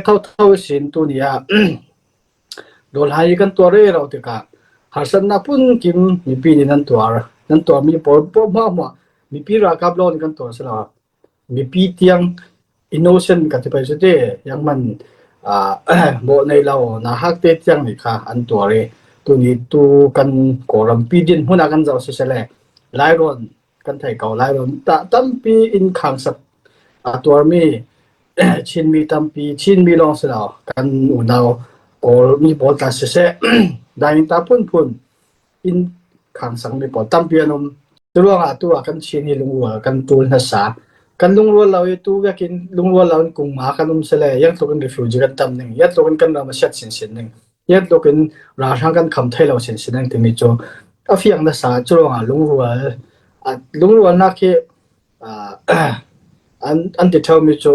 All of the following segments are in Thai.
เข้าสินตัวเนี้ยโดนหายกันตัวเร่เราติกะหาสันนักพุ่นกิมมีปีนี้นั่นตัวมีปอปอมามีปีรากับโลนกันตัวสละมีปีเตียงอินโนเซนต์กันที่ไปสุดเดยังมันโมในเรานะฮักเตเตียงนี่ค่ะอันตัวเรตัวนี้ตัวกันกอรัมปีดินหัวหน้ากันเจ้าเสละหลายรอนกันไทยเก่าหลายรอนตั้มปีอินขังสักตัวมีชินมีตั้มปีชินมีลองสละกันอุณาวก็มีบอตัสเสะได้ตาพุ่นอินขังสังมีบอตั้มปีนมตัวกันชินนี่ลุงวัวกันตูนนัสากันลุงวัวเราตัวก็กินลุงวัวเรากุงมากันเสละยังตัวกันรีฟิวจีกันตั้มหนึ่งยังตัวกันเรามาเช็ดสินหนึ่งยังตัวกันราชากันคำไทยเราสินหนึ่งถึงนี้โจฟียงนัสาลุงวัวนักที่อันที่เท่ามิโจ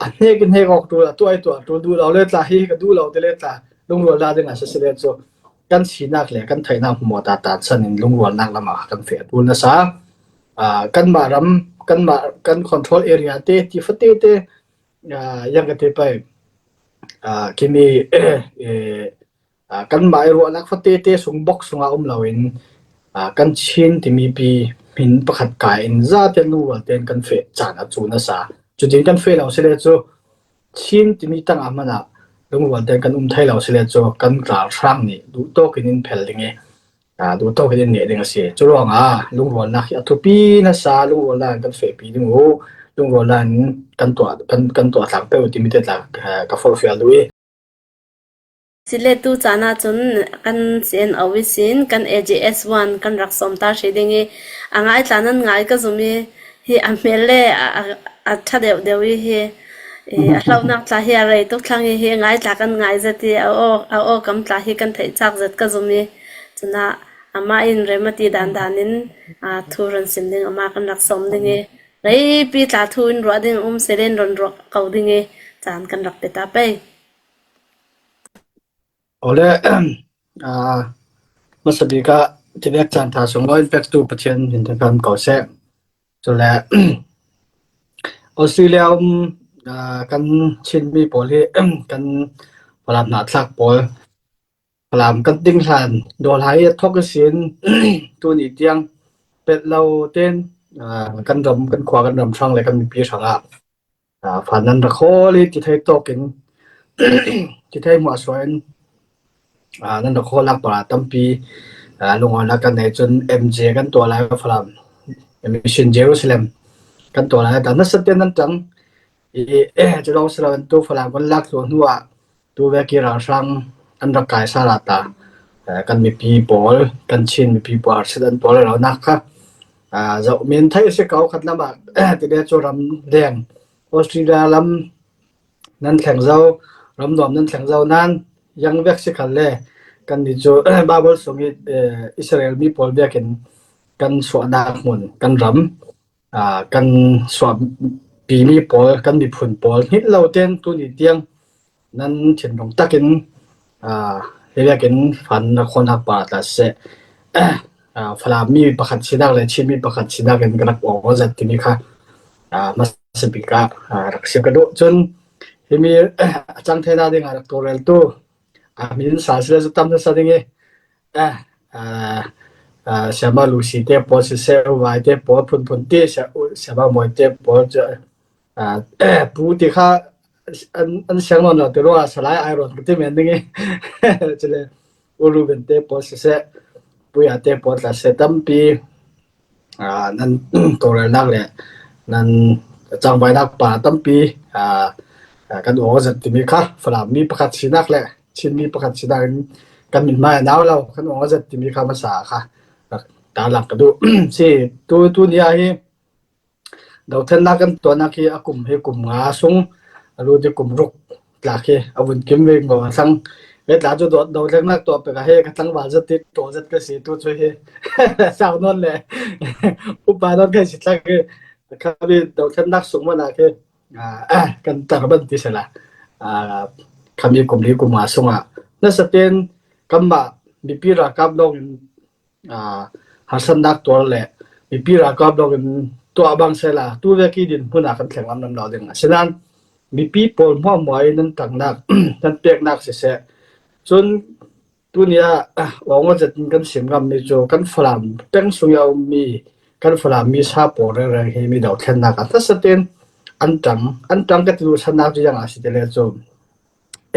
อันนี้กันให้ออกตัวไอตัวดูเราเล่นตาให้ก็ดูเราเล่นตาลุงวัวลาดึงอาศัยเล่นโจกันสีนักเลยกันไทยนักหัวตาสันนิลุงวัวนักละมากันเฟียดูนัสากันมารำกันคอนโทรลเอเรียเตที่ฟัดเตยังกันไปคิมีกันมารัวนักฟัดเตส่งบ็อกซ์ส่งเราเองกันชินที่มีปีหินประคัดกายอินซาเตลูเตนกันเฟจานจูนัสาจุดที่กันเฟเราเสด็จโจชินที่มีตั้งอามานะลุงวัวเตนกันไทยเราเสด็จโจกันกลางช่างนี่ดูโตกินเพลลิงดูโตกินเนี่ยดึงเสียจุลองลุงวัวนักทุปีนัสาลุงวัวนักกันเฟปีดึงลุงวัวนักกันตัวหลังเป้าที่มีแต่หลังกับฟอลเฟียลุยสิเลตูจานาจนกันเซียนอวิสินกัน AGS1 กันรักสมตาเชดิงอ่างไอตานั้นง่ายก็จะมีฮีอเมเล่ถ้าเดี๋ยวฮีเรานักตาฮีอะไรทุกครั้งฮีง่ายตากันง่ายจะที่เอากำตาฮีกันถ่ายจากจัดก็จะมีจนอามาอินเรมาตีดันนินทูรันสินดิงอามากันรักสมดิงเลยปีตาทูนรัวดิงเซเลนรอนรักเก่าดิงจานกันรักเตตาไปOleh masa bika tidak cantik semua impact tu pasien hintakan kau se. Soalnya Australia kan Chin mi boleh kan pelam nak sak bol pelam kan tingsan dol hai thok sin tu ni tiang pet lau ten kan rom kan khwa kan rom sang le kan mi pi sanga phanan ra kholi ti thai tokin ti thai ma soinนั่นเราขอลักปลาตั้มปีลงออนกันในจน MJ กันตัวอะไรก็ฝรั่ง Mission Jerusalem กันตัวอะไรแต่นั่นสเตนนั้นจังจะลองสลับตัวฝรั่งกันลักตัวหัวตัวเวกีราชังอันรักกายสาราตากันมีปีบอลกันชินมีปีบอลเสด็จบอลเรานักค่ะจะมีนไทยเสกเอาขัดน้ำบากที่ได้โจรำแดงออสเตรเลียลำนั้นแข่งเจ้ารำดอมนั้นแข่งเจ้านั้นยังเวกสิคันเลยกันดิโจบาเบิลสงิอิสราเอลมีพอลเบียกันสวดาหมุนกันรำกันสวดปีมีพอลกันมีผลพอลฮิตเราเต้นตัวนี้เตียงนั้นเช่นตรงตะกินเรียกกันฝันคนนักปราศเสฟลามีประคัตชินักเลยชิมีประคัตชินักกันกระบอกว่าจะที่มีค่ะมาสปิการักเสียกระโดดจนมีจังเทน่าดึงรักตัวเรลตัวมีนสาสิเลจะทำนั่นสักอย่างsiapa lucy te pos se vai te po pun te siapa moi te po pu ti kha an siang no te ro salai iron te men ding chele ulu ben te pos se pu ya te po la se tampi nan to le nak le nan chang bai nak pa tampi kan o zat ti mi kha fala mi pakhat sinak leชินมีประคัตสิดากันมินมาหนาวเราคันว่าจะมีคำภาษาค่ะตาหลักกระดูสิตัวนี้ให้ดาวเทนนักกันตัวนักที่อากุมให้กุมงาซุงรู้จะกุมรุกหลักที่อาวุธกิมเวงบอกว่าทั้งเวลาจะโดดดาวเทนนักตัวไปก็ให้กันทั้งว่าจะติดตัวจะก็สิตัวช่วยให้สาวนนเลยอุปาทานก็สิทักครับดาวเทนนักสูงมาหนักกันตะบันติสละคำนี้กลุ่มนี้กลุ่มมาส่งนั่นสเตนคำว่ามีปีรักกับลงหาสันดักตัวแหละมีปีรักกับลงตัวบางเสละตัวเวกีดินผู้นักกันแข่งลำเราดึงฉะนั้น มีปีปนหัวหมอยนั้นต่างนัก นั้นเปียกนักเสียจนตัวเนี้ยหวังว่าจะกันเสียงกันมีโจกันฝรั่งเป็นสุยาวมีกันฝรั่งมีชาปออะไรให้มีดาวแค่นักถ้าสเตนอันจังก็ตัวชนะจะยังอาศัยเลยโจ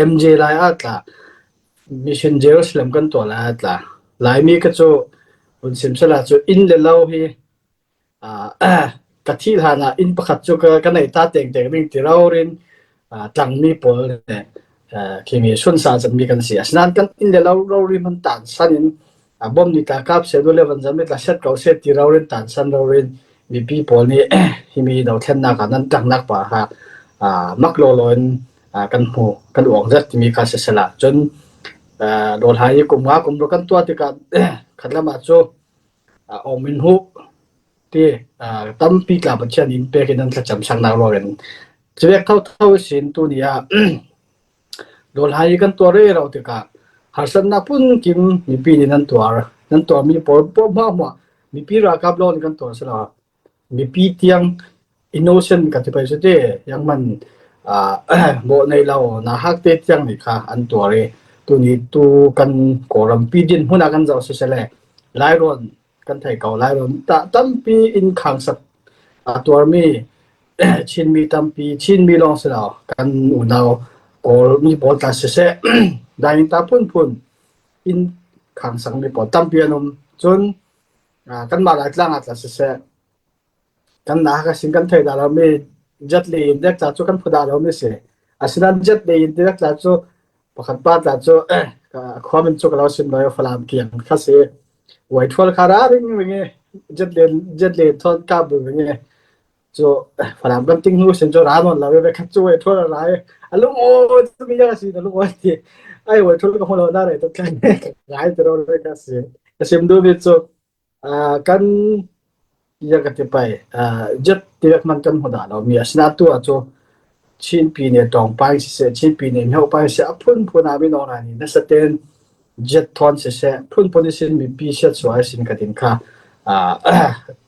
MJ ไลน์อัตละมิชชันเจรุสเลมกันตัวไลน์อัตละไลน์มีก็โจบนสิมสละโจอินเลลาวฮีกะที่ฐานะอินประคัดโจกันในตาเต็งๆนิ่งที่เราเรียนจังมีปอลเนี่ยที่มีส่วนสารจะมีกันเสียฉะนั้นกันอินเลลาวเราเรียนมันต่างสันบอมนิตากับเสด็จเลวันจะไม่ละเสร็จเก่าเสร็จที่เราเรียนต่างสันเราเรียนมีปีปอลนี่ที่มีดาวเทียนนักนั้นจังนักป่ะฮะมักโลลอนกันหูกันออกจะมีการเสียสละจนโดนหายกุมว่ากุมรกันตัวที่กันขัดละมาโจออกมินหุที่ตั้มปีกลับเชียนินเปกันนั้นจะจำสังนาวกันจะเรียกเท่าสินตัวนี้โดนหายกันตัวเร่เราที่กันหาสันนับปุ่นกิมมีปีนั้นตัวมีปอปอมามีปีรักกับล้อนกันตัวสละมีปีเตียงอินโนเซนต์กันที่ไปสุดที่ยังมันโบในเรานะฮักเตจังนี่ค่ะอันตัวเรตัวนี้ตัวกันกอรัมปีดินหุ่นกันเจ้าเสเลยหลายรอนกันไทยเก่าหลายรอนตั้มปีอินขังสักตัวมีชินมีตั้มปีชินมีลองเสลากันอุณาวกอมีบอลตัดเสะได้ตาพุ่นอินขังสังมีบอลตั้มปีนมจนกันมาหลายครั้งตัดเสะกันนะก็สิ่งกันไทยดารามีจัดเลยเด็กจัดจุกันพูดอะไรไม่เสียอาศัยจัดเลยเด็กจัดจุประคับป้าจัดจุความเป็นจุกเราสิ่งเราฝรั่งเกี่ยงข้าศึกไว้ทั่วขาราริงอย่างเงี้ยจัดเลยทอดกาบอย่างเงี้ยจุฝรั่งกันติ้งหูสิ่งจุร้านเราไปขัดจุไว้ทั่วอะไรลูกโอ้ทุกอย่างสิลูกโอ้ที่ไอ้ไว้ทั่วก็คนเราได้เลยต้องการง่ายแต่เราเลยข้าศึกสิ่งดูดิจุกันยังกันไปจัดที่เรียกมันกันหัวดาเรามีอาศัยตัวจุชินปีเนี่ยตองไปเสียชินปีเนี่ยเขาไปเสียพุ่นอาไม่นอนนี่นั่นแสดงจัดทอนเสียพุ่นนี่สิมีปีเสียสวยสิกันถึงค่ะ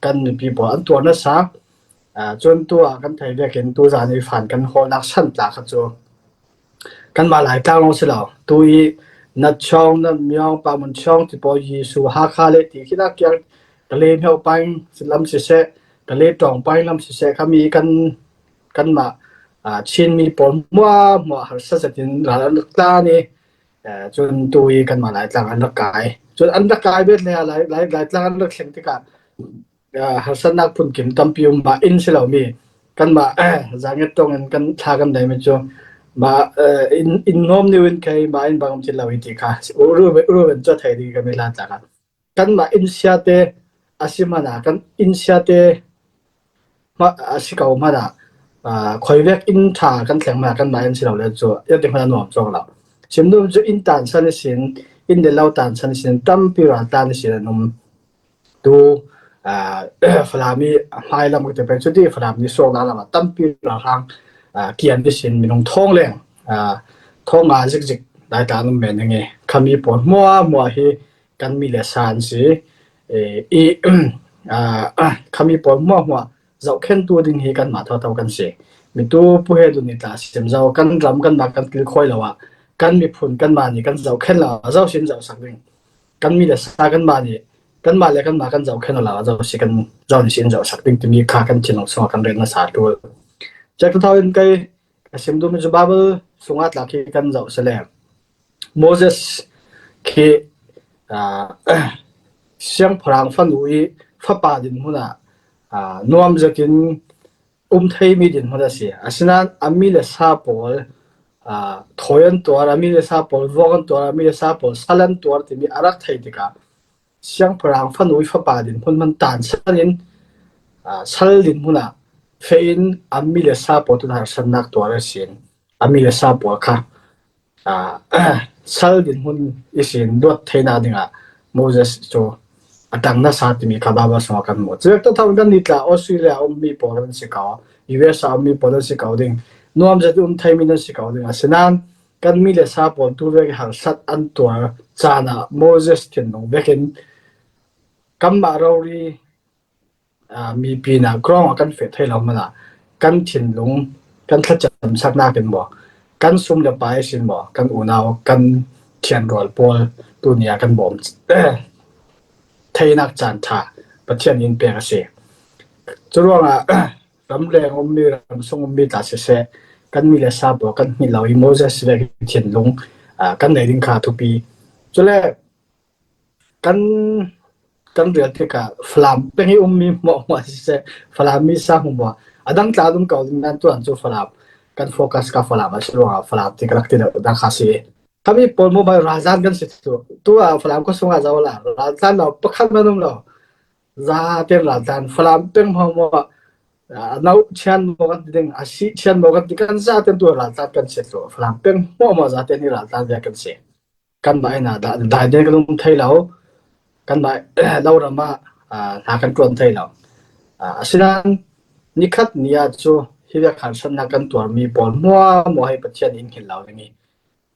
กันมีปีบอกอันตัวนั้นซะจนตัวกันไทยเรียกเห็นตัวจานในฝันกันหัวนักสั่นตาครับจุกันมาหลายครั้งแล้วสิเราตัวนัดช่องนัดมีองปามันช่องที่พอยีสูหาคาเลที่คิดว่าเกี่ยวกันเลยเขาไปสิลำเสียกันเลยตองไปลำเสียเขามีกันมาชินมีปนมัวหัศจรรย์หลายตานี่จนตุยกันมาหลายตาอันตรายจนอันตรายเบ็ดเลยหลายตาอันตรายเสียงที่กันหัศนักพุ่นกิมตั้มพิวมาอินสิเรามีกันมาจางเงตรงกันทากันได้ไหมจ๊มาอินโนมนิวินใครมาอินบางจิตเราวิธีค่ะรู้เป็นเจ้าไทยดีกันไม่ลาจากกันมาอินเสียเตอาศิมานากันอินเสียเตมาอาศิเก่ามานาคอยเรียกอินทากันแข่งมากันมาอินสิเราเลยจ้ะยังเป็นคนหนุ่มจ้องเราเช่นนู้นจะอินตันสันนิสินอินเดลาวตันสันนิสินตั้มพิราตันนิสินนุ่มดูฝรั่งมีไฮลำก็จะเป็นชุดที่ฝรั่งมีโซนอะไรมาตั้มพิราทางเกียนนิสินมีน้องท้องแรงท้องงานจิกได้การนุ่มเป็นยังไงคำมีผลมัวให้กันมีเลสานสิคำมีผลมัวเราแค่ตัวดิ่งให้กันมาเท่ากันเสียมีตัวผู้ให้ดูนี่ตาเสียมเรากันรำกันมากันกินค่อยแล้วกันมีผลกันมานี่กันเราแค่เราสินเราสักนึงกันมีแต่สากันมานี่กันมาแล้วกันมากันเราแค่เราสิกันเราสินเราสักนึงจะมีค่ากันจินออกสกันเรียนมาสาตัวจากที่เท่านั้นก็เสียมดูมันจะบ้าบสงอาหลักที่กันเราเสลมโมเสสที่เสียงพลังฟันอุ้ยฟ้าป่าดินหัวน่ะนวมจะกินไทยมีดินหัวเสียอาศัยนั้นอามีเลสาปอลทอยันตัวอามีเลสาปอลวอกันตัวอามีเลสาปอลสัลันตัวที่มีอารักไทยดีกันเสียงพลังฟันอุ้ยฟ้าป่าดินมันตันสัลินสัลดินหัวน่ะเฟนอามีเลสาปอลตัวนั้นสันนักตัวเสียนอามีเลสาปอลค่ะสัลดินหัวอีเสียนดวดไทยนาดิงโมเสสโจดังนั้นสัตว์มีขบวนสองกันหมดจากที่ทำกันนี่ละออสเตรเลียมีปอลันสิกาวยูเอสมีปอลันสิกาวดิ่งนวมจะไทยมีนั่นสิกาวดิ่งฉะนั้นกันมีเลสาปอนตัวเรื่องหันสัตอันตัวจานะโมเสสที่น้องเวกินกัมบารารีมีปีน่ะกรองกันเฟทให้เรามาละกันถิ่นลง kan thacham sakna ken bo kan sum le pai sin bo kan unau kan thian rol pol tu nia kan bom thainak chan tha pathian in pe ka se churonga ramleng ommi ram song ommi ta se kan mi le sa bo kan mi lawi moses le thian lung kan nei ding kha thu pi chule kan ria te ka flam pe hi ummi mo se flam mi sa hu bo adang ta dum ka dum nan tu an chu flam kan focus ka flam a churonga flam te ka ti da kha se kami pol mo ba razan kan se tu a flam ko sunga zawla razan no pakhat manum lo za te razan flam peng mo nau chan mo kan ding asi chan mo kan kan za ten tu razan kan se to flam peng mo za te ni razan ya kan se kan ba na da de kan thai lo kan ba lo rama na kan tron thai lo asinan nikhat nia chu hiya khan san na kan tur mi pol mo hai pathian in khil lo ni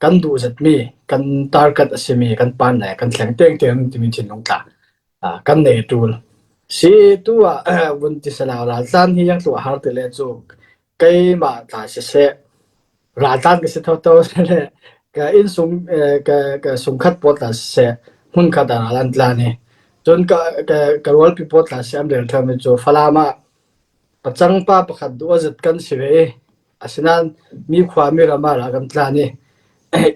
kan du zat mi kan target asimi kan pan na kan thleng teng teng ti min thin long ta kan nei tul si tu bun ti sala la zan hi yang tu har te le chu kai ma ta se ra tan ke se tho le ka in sum ka sum khat pot ta se hun kha da lan tla ni chon ka wal pi pot la sam del tham chu falama pachang pa pakhat du zat kan siwe asinan mi khwa mi rama ra kan tla ni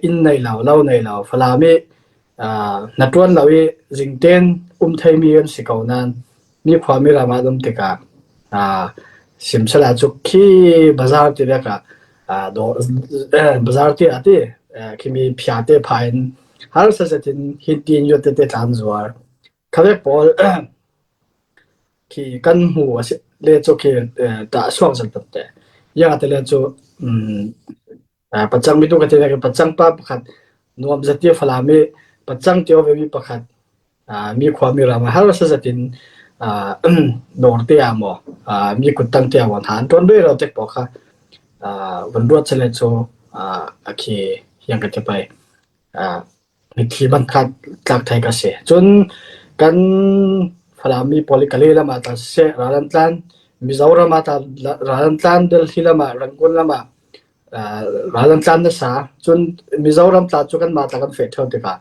in nei lao nei lao falami na tuan lawi jingten thai mi an sikaunan mi khwa mi rama dum tika simsala chu khi bazar ti ka do bazar ti ati kimi phiate phain har sa satin hitin yote te tan zuar khave pol ki kan hu le chu ki ta swang san te ya te le chu pachang mi tu ka te ka pachang pa pakhat nuam zati falami pachang teo ve mi pakhat mi khwa mi rama har sa satin nor te amo mi kutang te awan han ton be ro tek pokha van ruat chale chu akhi yang ka te pai mi thi ban khat tlak thai ka se chun kan falami polikali lama ta se ralan tlan mizoram ta ralan tlan del hilama rangkun lama ralan tlan na sa chun mizoram ta chu kan ma ta kan fe thau te ka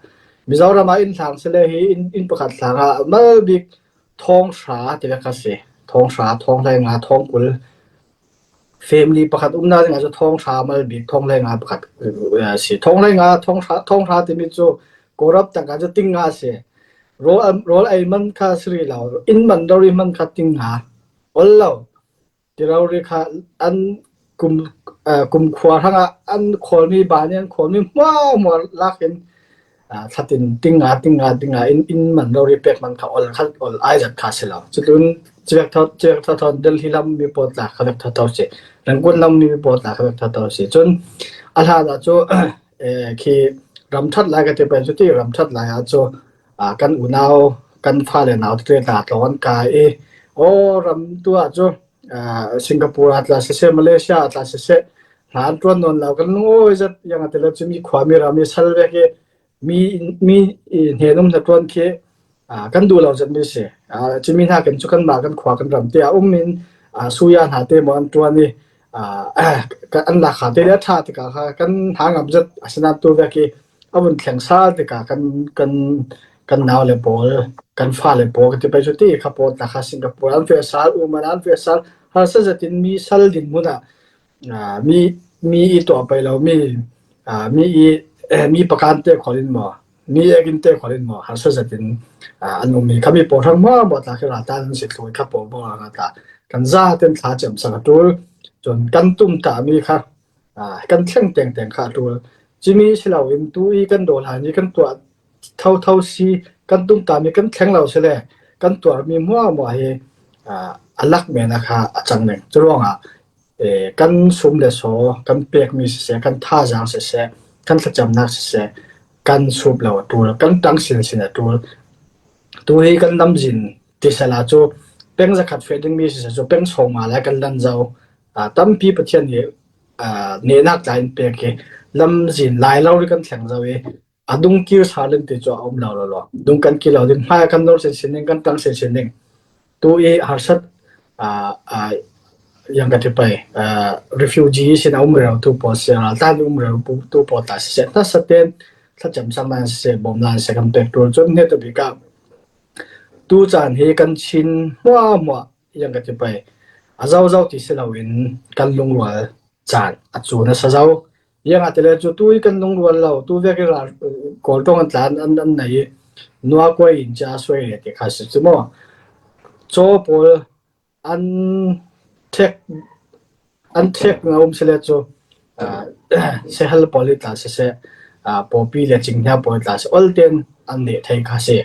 mizoram in thang se le hi in pakhat thanga mal bik thong sha te ka se thong sha thong lai nga thong kul family pakhat umna nga chu thong sha mal bik thong lai nga pakhat si thong lai nga thong sha te mi chu korap ta ka chu ting nga se role ai man kha sri lao in man dori man kha ting ha ollo tirauri kha an kum khwa hanga an kholmi banian kholmi mo lakin thatin tinga in man dori pek man kha ol ai jat kha sela chutun chek thot del hilam mi pot la khadak thot se rangkun lam mi pot la khadak thot se chun alha da chu ki ram that la ka te pa chu ti ram that la ya chu kan unau kan pha le nau te ta tlon ka o ram tu chu Singapore atla se Malaysia atla se han tron non la kan ngoi zat yang atela chimi khwami rami salve ke mi henum na tron ke kan du law zat mi se chimi na kan chu kan ma kan khwa kan ram te min suya na te mon tron ni kan an la kha te le tha te ka kan hangam zat asna tu ve ke awun thleng sa te ka kan naw le bol kan fa le bol te pe chu ti kha po ta kha Singapore an fe sal an fe sal har sa zatin mi sal din muna mi I to pa lo mi pakan te kholin mo mi egin te kholin mo har sa zatin anu mi kami po thang mo ta kha ta se thloi kha po bo nga ta kan za ten tha chem sa tur chon kan tum ta mi kha kan thleng teng kha tur chimi silaw in tu I kan dol han ni kan to thau si kan tum ta mi kan thleng law se le kan to mi mo he alak me na kha achang ne churonga kan sum le so kan pek mi se kan tha jang se kan thacham nak se kan sup law tur kan tang sin tu hi kan nam jin ti sala chu peng za khat feding mi se chu peng chhong ma la kan lan jaw tam pi pathian ni ne nak line pe ke lam jin lai law ri kan thleng jaw adung ki saling te cho om law lo dung kan ki law din ha kan nor sen kan tang sen tu harsat ยังกันที่ไปrefugee สินะเราทุกปอเสียตานเราทุกปอตาเสียถ้าสเตนถ้าจำสังมันเสียบ่มลานเสียกันเต็มตัวจนเนี่ยตัวบิกาตูจานเฮกันชินมัวยังกันที่ไปอาเจ้าที่เสียเราเห็นกันลงรัวจานอาจูนะเจ้ายังอาจจะเลยจุดตู้กันลงรัวเราตู้เวกิลากอลตรงกันอันไหนนัวกว่าอินจ้าสวยเลยที่ข้าศึกมั่วโจปออันเทคงาเสียโจเสียฮัลปอลิตาเสียปอปีเลจิงเนียปอลิตาเสียอัลเทนอันเดทให้ข้าเสีย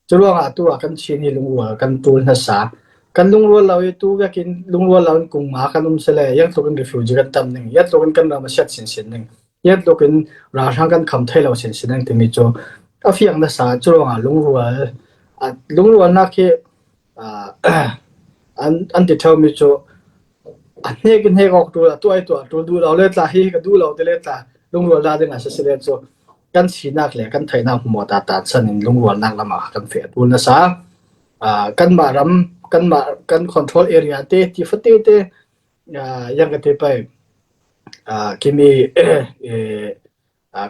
จุดว่าตัวกันชินให้ลุงวัวกันตูนหัสากันลุงวัวเราตัวก็กินลุงวัวเรากุมมากันเสียยังตัวกันรีฟิวจีกันตั้มหนึ่งยัดตัวกันเรามาเช็ดสินหนึ่งยัดตัวกันราชากันคำไทยเราสินหนึ่งถึงมีโจอาฟิยังหัสาจุดว่าลุงวัวนักเก็อันที่เท่ามีโจอันนี้กินให้ออกตัวไอตัวดูเราเล่นตาฮีก็ดูเราเล่นตาลุงวัวลาดึงอาศัยเสียโจกันสีนักเลยกันไทยนักหมดตาสันนิลุงวัวนักละมากันเฟียดูนะซะกันมารำกันคอนโทรลเอเรียเตที่ฟัดเตยังกันไปคิมี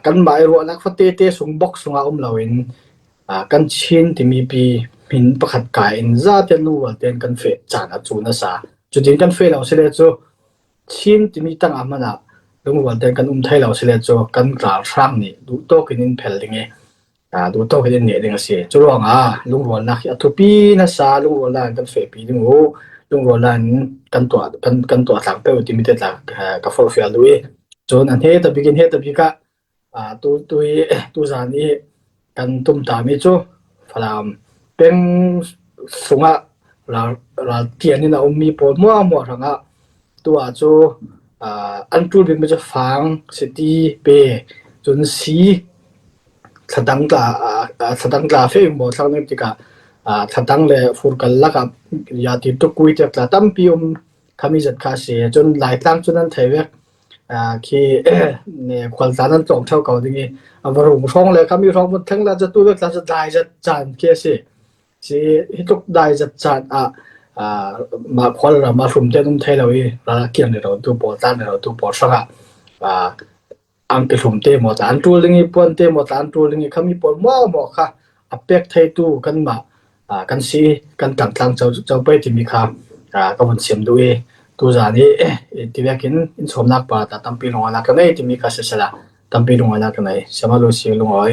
กันมารัวนักฟัดเตส่งบ็อกซ์ส่งเอาเราเองกันชินที่มีปีหินประคัดกายอินซาเตนูวัลเตนกันเฟจานจูนะซะจุดนี้กันเฟเราเสียโจชินที่มีตั้งอามันลุงวัลเตนกันไทยเราเสียโจกันกลางช่างนี่ดูโตกินเพลดิงดูโตกินเนี่ยดิงเสียจุดว่าลุงวัลนักทุปีนะซาลุงวัลนันกันเฟปีดิงโอลุงวัลนันกันตัวสังเปอร์ที่มีแต่หลักกับฟอลเฟียด้วยจนอันเฮตบิกินเฮตบิกะตัวจานี้กันตุ้มตามิโจฟลามเป็นสุงะเราเทียนนี่นะมีปอดมัวทั้งตัวโจอันตูเป็นมันจะฟังสตีเปจนสีสตังตาเฟมบอกทั้งนี้ติกาสตังเลยฟูกันลักกับยาติดตุกุยเจ็บตาตั้มพิมขมิจัดคาเสียจนหลายตั้งจนนั้นเทวกที่เนี่ยความสารนั้นตรงเท่าเก่าทีนี้วารุงช่องเลยขมิช่องมันทั้งเราจะตัวเวกเราจะได้จะจานเกี่ยสิที่ตุกได้จะจานมาควาเรามาสุ่มเต้นไทยเราเราเกี่ยงเราตัวปอดเราตัวปอดสักอังกฤษสุ่มเต้หมดอันตัวลิงปนเต้หมดอันตัวลิงเขามีปนมั่วค่ะอัปเดตไทยตัวกันมากันซีกันต่างๆเจ้าไปที่มีค่ะก็มันเสียมด้วยตัวจานี้ที่ว่ากินสมนักป่าแต่ตั้มปีลงนักกันไหนที่มีค่ะเสียละตั้มปีลงนักกันไหนสมาลุสีลงอ้อย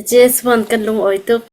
เจสวันกันลงอ้อยตุ